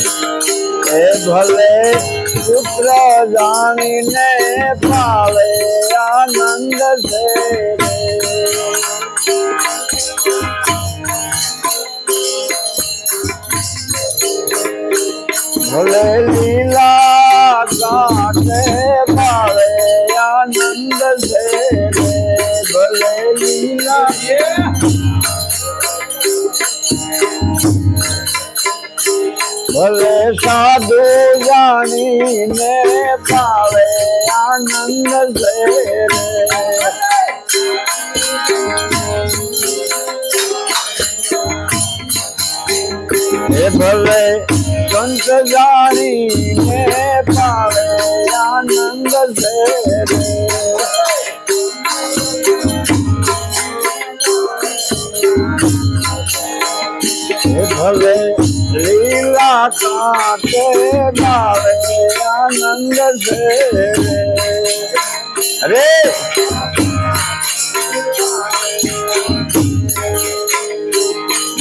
એ ભલે પુત્ર જાણીને પાવે આનંદ છે ભલે લીલા કાંઠે પાવે આનંદ છે ભલે લીલા ભલે સાધુ જાણીને પાવે આનંદ છે ભલે સંત જાણીને પાવે આનંદ છે ભલે લીલા કાંઠે પાવે આનંદ છે અરે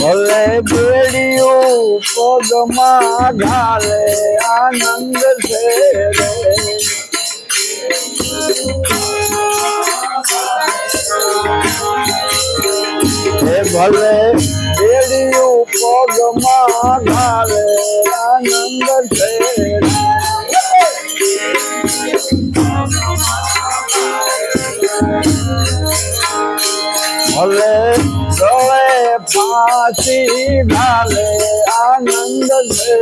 ભલે બેડિયું પગમાં ઘાલે આનંદ છે ભલે બેડિયું પગમાં ઘાલે આનંદ છે ભલે ગળે ફાંસી ઘાલે આનંદ છે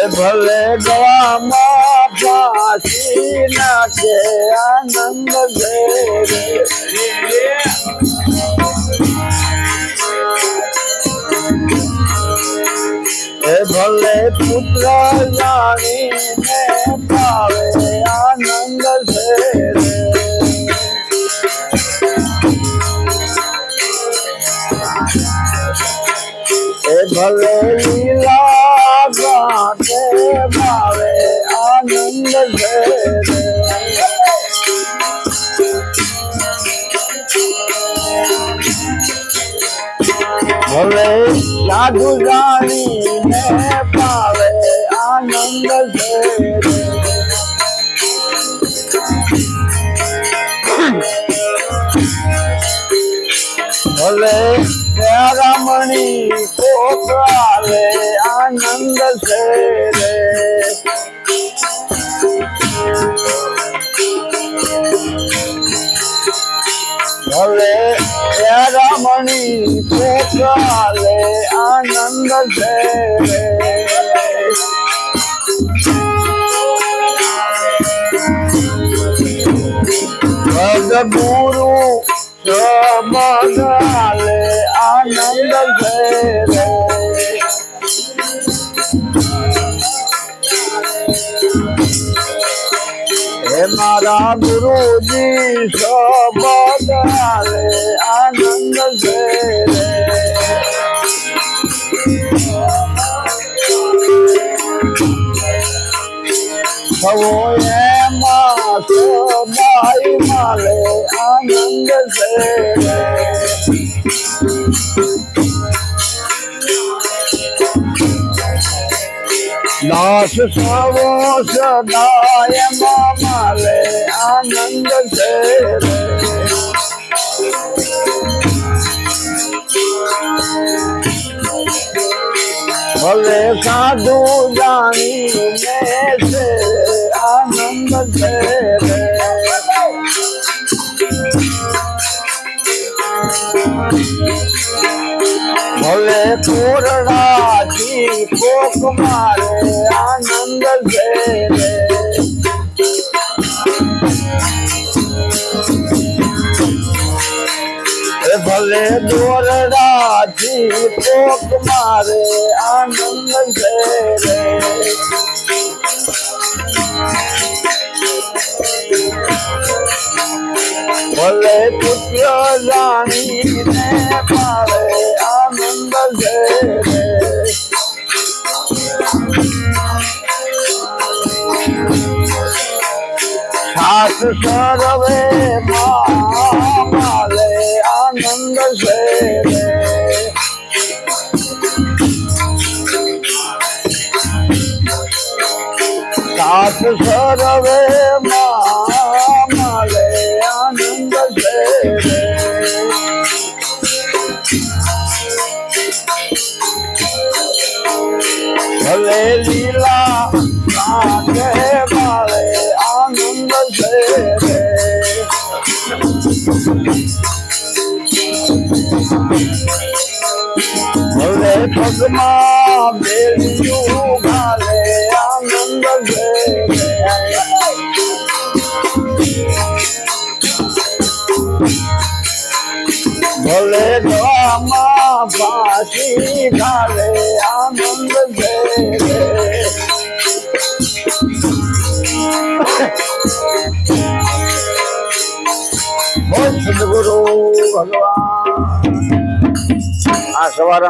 ભલે ગળામાં ફાંસી નાખે આનંદ છે ભલે પુત્ર જાણીને પાવે આનંદ છે ભલે લીલા કાંઠે પાવે આનંદ છે ભલે સાધુ જાણીને પાવે આનંદ છે ભલે રમણી કોકરાવે આનંદ છે ભલે રમણી કોકરાવે આનંદ છે સદગુરુ સમગાલે આનંદ છે હે મારા ગુરુજી સમગાલે આનંદ છે એમાં સદાઈ માલે આનંદ છે દાસ સવો સદાય માલે આનંદ છે ભલે સાધુ જાણીને છે આનંદ છે ભલે કોરડાથી કોક મારે આનંદ છે ભલે દોરડાથી કોક મારે આનંદ છે ભલે પુત્ર જાણીને પાવે આનંદ છે સાસ સર્વે માલે રવે માલે આનંદ છે ભલે લીલા કાકે માલે આનંદ છે ભલે પગમાં બેલિયું ઘાલે આનંદ છે ભલે ગામાં પાછી ઘાલે આનંદ છે સદગુરુ ભગવાન આ સવારે